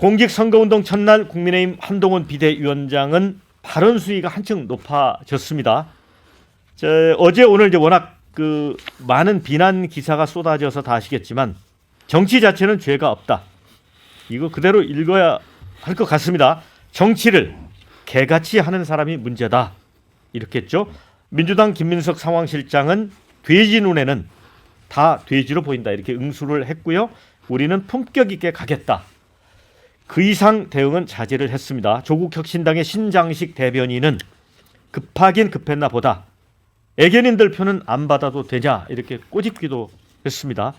공직선거운동 첫날 국민의힘 한동훈 비대위원장은 발언 수위가 한층 높아졌습니다. 어제 오늘 이제 워낙 많은 비난 기사가 쏟아져서 다 아시겠지만 정치 자체는 죄가 없다. 이거 그대로 읽어야 할 것 같습니다. 정치를 개같이 하는 사람이 문제다. 이렇게 했죠. 민주당 김민석 상황실장은 돼지 눈에는 다 돼지로 보인다. 이렇게 응수를 했고요. 우리는 품격 있게 가겠다. 그 이상 대응은 자제를 했습니다. 조국혁신당의 신장식 대변인은 급하긴 급했나 보다. 애견인들 표는 안 받아도 되냐 이렇게 꼬집기도 했습니다.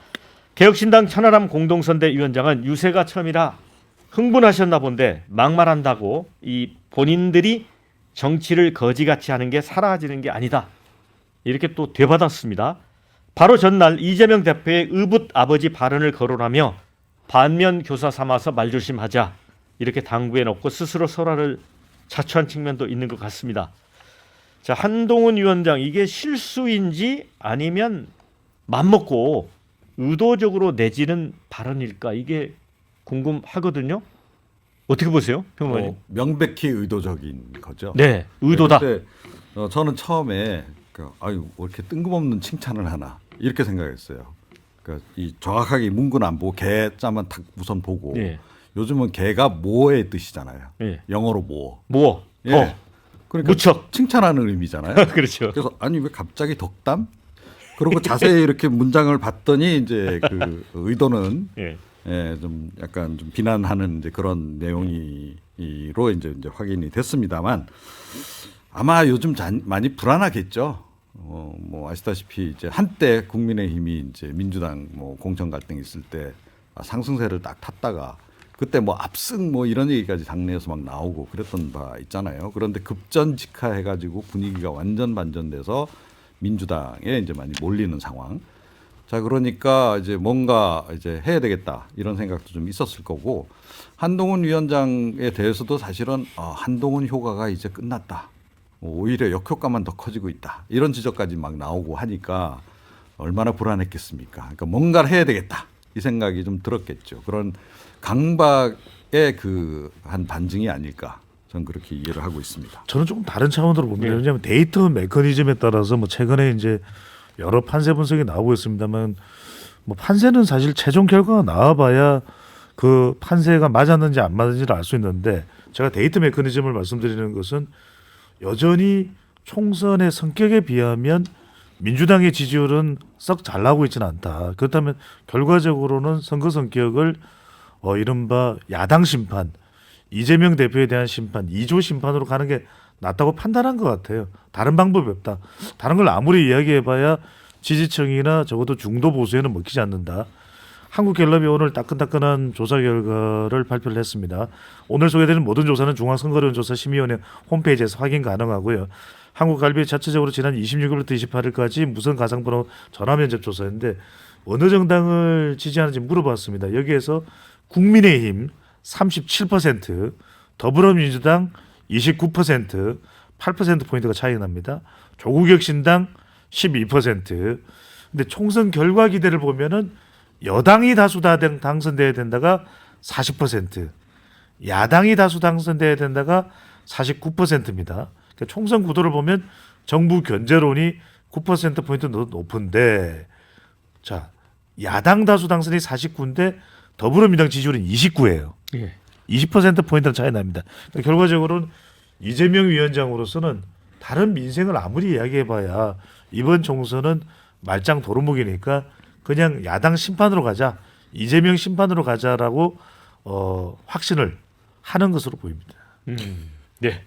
개혁신당 천하람 공동선대위원장은 유세가 처음이라 흥분하셨나 본데 막말한다고 이 본인들이 정치를 거지같이 하는 게 사라지는 게 아니다. 이렇게 또 되받았습니다. 바로 전날 이재명 대표의 의붓 아버지 발언을 거론하며 반면 교사 삼아서 말조심하자 이렇게 당부해 놓고 스스로 설화를 자초한 측면도 있는 것 같습니다. 자, 한동훈 위원장 이게 실수인지 아니면 맘먹고 의도적으로 내지는 발언일까 이게 궁금하거든요. 어떻게 보세요, 평론가님? 명백히 의도적인 거죠. 네, 의도다. 네, 저는 처음에 아유 왜 이렇게 뜬금없는 칭찬을 하나 이렇게 생각했어요. 그러니까 이 정확하게 문구는 안 보고 개자만 딱 우선 보고 네. 요즘은 개가 모의 뜻이잖아요. 네. 영어로 모. 뭐? 예. 그러니까 무척. 칭찬하는 의미잖아요. 그렇죠. 그래서 아니 왜 갑자기 덕담? 그리고 자세히 이렇게 문장을 봤더니 이제 그 의도는 예. 예, 좀 약간 좀 비난하는 이제 그런 내용이로 이제 확인이 됐습니다만 아마 요즘 많이 불안하겠죠. 뭐 아시다시피 이제 한때 국민의힘이 이제 민주당 뭐 공천 갈등 있을 때 상승세를 딱 탔다가 그때 뭐 압승 뭐 이런 얘기까지 당내에서 막 나오고 그랬던 바 있잖아요. 그런데 급전직하해가지고 분위기가 완전 반전돼서 민주당에 이제 많이 몰리는 상황. 자, 그러니까 이제 뭔가 이제 해야 되겠다 이런 생각도 좀 있었을 거고 한동훈 위원장에 대해서도 사실은 한동훈 효과가 이제 끝났다. 오히려 역효과만 더 커지고 있다. 이런 지적까지 막 나오고 하니까 얼마나 불안했겠습니까? 그러니까 뭔가를 해야 되겠다. 이 생각이 좀 들었겠죠. 그런 강박의 한 반증이 아닐까. 저는 그렇게 이해를 하고 있습니다. 저는 조금 다른 차원으로 봅니다. 왜냐하면 데이터 메커니즘에 따라서 뭐 최근에 이제 여러 판세 분석이 나오고 있습니다만 뭐 판세는 사실 최종 결과가 나와봐야 그 판세가 맞았는지 안 맞았는지를 알 수 있는데 제가 데이터 메커니즘을 말씀드리는 것은 여전히 총선의 성격에 비하면 민주당의 지지율은 썩 잘 나오고 있지는 않다. 그렇다면 결과적으로는 선거 성격을 이른바 야당 심판, 이재명 대표에 대한 심판, 2조 심판으로 가는 게 낫다고 판단한 것 같아요. 다른 방법이 없다. 다른 걸 아무리 이야기해봐야 지지층이나 적어도 중도 보수에는 먹히지 않는다. 한국갤럽이 오늘 따끈따끈한 조사 결과를 발표를 했습니다. 오늘 소개되는 모든 조사는 중앙선거론조사심의위원회 홈페이지에서 확인 가능하고요. 한국갈비 자체적으로 지난 26일부터 28일까지 무선 가상번호 전화면접 조사인데 어느 정당을 지지하는지 물어봤습니다. 여기에서 국민의힘 37%, 더불어민주당 29%, 8%포인트가 차이 납니다. 조국혁신당 12%. 근데 총선 결과 기대를 보면은 여당이 다수 당선돼야 된다가 40%, 야당이 다수 당선돼야 된다가 49%입니다. 그러니까 총선 구도를 보면 정부 견제론이 9%포인트 높은데 자, 야당 다수 당선이 49인데 더불어민주당 지지율은 29예요. 예. 20%포인트는 차이 납니다. 그러니까 결과적으로는 이재명 위원장으로서는 다른 민생을 아무리 이야기해봐야 이번 총선은 말짱 도루묵이니까 그냥 야당 심판으로 가자, 이재명 심판으로 가자라고 확신을 하는 것으로 보입니다. 네.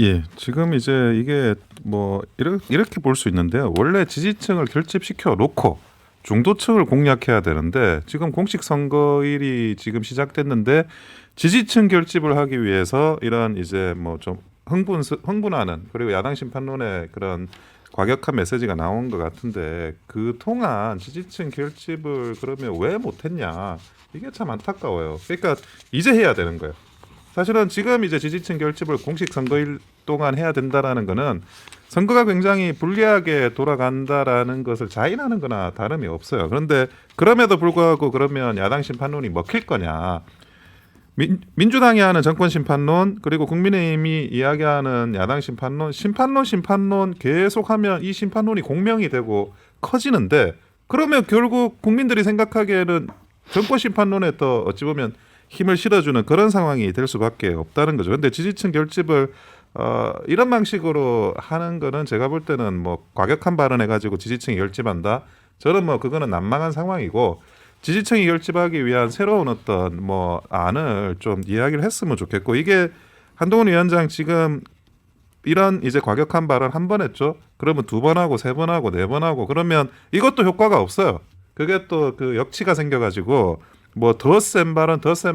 예, 지금 이제 이게 뭐 이렇게 볼 수 있는데요. 원래 지지층을 결집시켜 놓고 중도층을 공략해야 되는데 지금 공식 선거일이 지금 시작됐는데 지지층 결집을 하기 위해서 이런 이제 뭐 좀 흥분하는 그리고 야당 심판론의 그런 과격한 메시지가 나온 것 같은데 그동안 지지층 결집을 그러면 왜 못했냐 이게 참 안타까워요. 그러니까 이제 해야 되는 거예요. 사실은 지금 이제 지지층 결집을 공식 선거일 동안 해야 된다라는 거는 선거가 굉장히 불리하게 돌아간다라는 것을 자인하는 거나 다름이 없어요. 그런데 그럼에도 불구하고 그러면 야당 심판론이 먹힐 거냐. 민주당이 하는 정권 심판론 그리고 국민의힘이 이야기하는 야당 심판론 계속하면 이 심판론이 공명이 되고 커지는데 그러면 결국 국민들이 생각하기에는 정권 심판론에 더 어찌 보면 힘을 실어주는 그런 상황이 될 수밖에 없다는 거죠. 근데 지지층 결집을 이런 방식으로 하는 거는 제가 볼 때는 뭐 과격한 발언해가지고 지지층이 결집한다. 저는 뭐 그거는 난망한 상황이고 지지층이 결집하기 위한 새로운 어떤 뭐 안을 좀 이야기를 했으면 좋겠고 이게 한동훈 위원장 지금 이런 이제 과격한 발언 한 번 했죠. 그러면 2번 하고 3번 하고 4번 하고 그러면 이것도 효과가 없어요. 그게 또 그 역치가 생겨가지고 뭐 더 센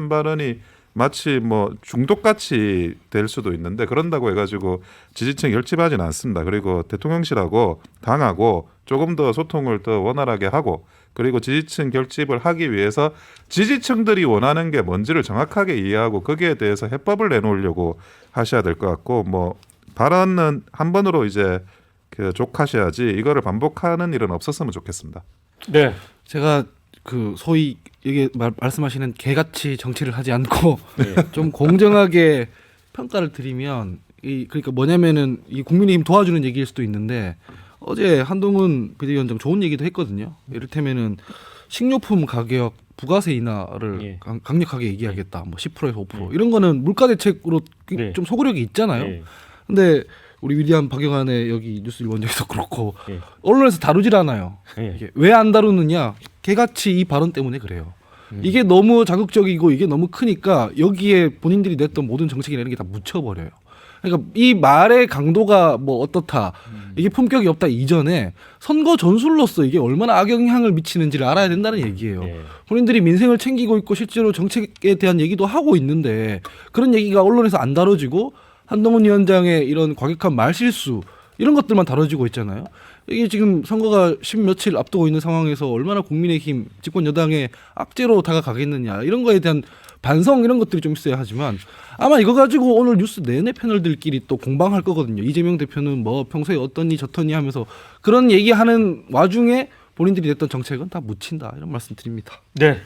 발언이 마치 뭐 중독같이 될 수도 있는데 그런다고 해가지고 지지층 결집하지는 않습니다. 그리고 대통령실하고 당하고 조금 더 소통을 더 원활하게 하고 그리고 지지층 결집을 하기 위해서 지지층들이 원하는 게 뭔지를 정확하게 이해하고 거기에 대해서 해법을 내놓으려고 하셔야 될 것 같고 뭐 발언은 한 번으로 이제 그 족하셔야지 이거를 반복하는 일은 없었으면 좋겠습니다. 네. 제가 그 소위 이게 말씀하시는 개같이 정치를 하지 않고 좀 공정하게 평가를 드리면 그러니까 뭐냐면은 이 국민의힘 도와주는 얘기일 수도 있는데 어제 한동훈 비대위원장 좋은 얘기도 했거든요. 이를테면은 식료품 가격 부가세 인하를 강력하게 얘기하겠다. 뭐 10%에서 5% 이런 거는 물가 대책으로 좀 소구력이 있잖아요. 근데 우리 위대한 박영환의 여기 뉴스일본에서 그렇고 언론에서 다루질 않아요. 왜 안 다루느냐? 개같이 이 발언 때문에 그래요. 이게 너무 자극적이고 이게 너무 크니까 여기에 본인들이 냈던 모든 정책이라는 게 다 묻혀버려요. 그러니까 이 말의 강도가 뭐 어떻다 이게 품격이 없다 이전에 선거 전술로서 이게 얼마나 악영향을 미치는지를 알아야 된다는 얘기예요. 본인들이 민생을 챙기고 있고 실제로 정책에 대한 얘기도 하고 있는데 그런 얘기가 언론에서 안 다뤄지고 한동훈 위원장의 이런 과격한 말실수 이런 것들만 다뤄지고 있잖아요. 이게 지금 선거가 10며칠 앞두고 있는 상황에서 얼마나 국민의힘 집권 여당의 악재로 다가가겠느냐 이런 거에 대한 반성 이런 것들이 좀 있어야 하지만 아마 이거 가지고 오늘 뉴스 내내 패널들끼리 또 공방할 거거든요. 이재명 대표는 뭐 평소에 어떠니 저떠니 하면서 그런 얘기하는 와중에 본인들이 냈던 정책은 다 묻힌다 이런 말씀 드립니다. 네.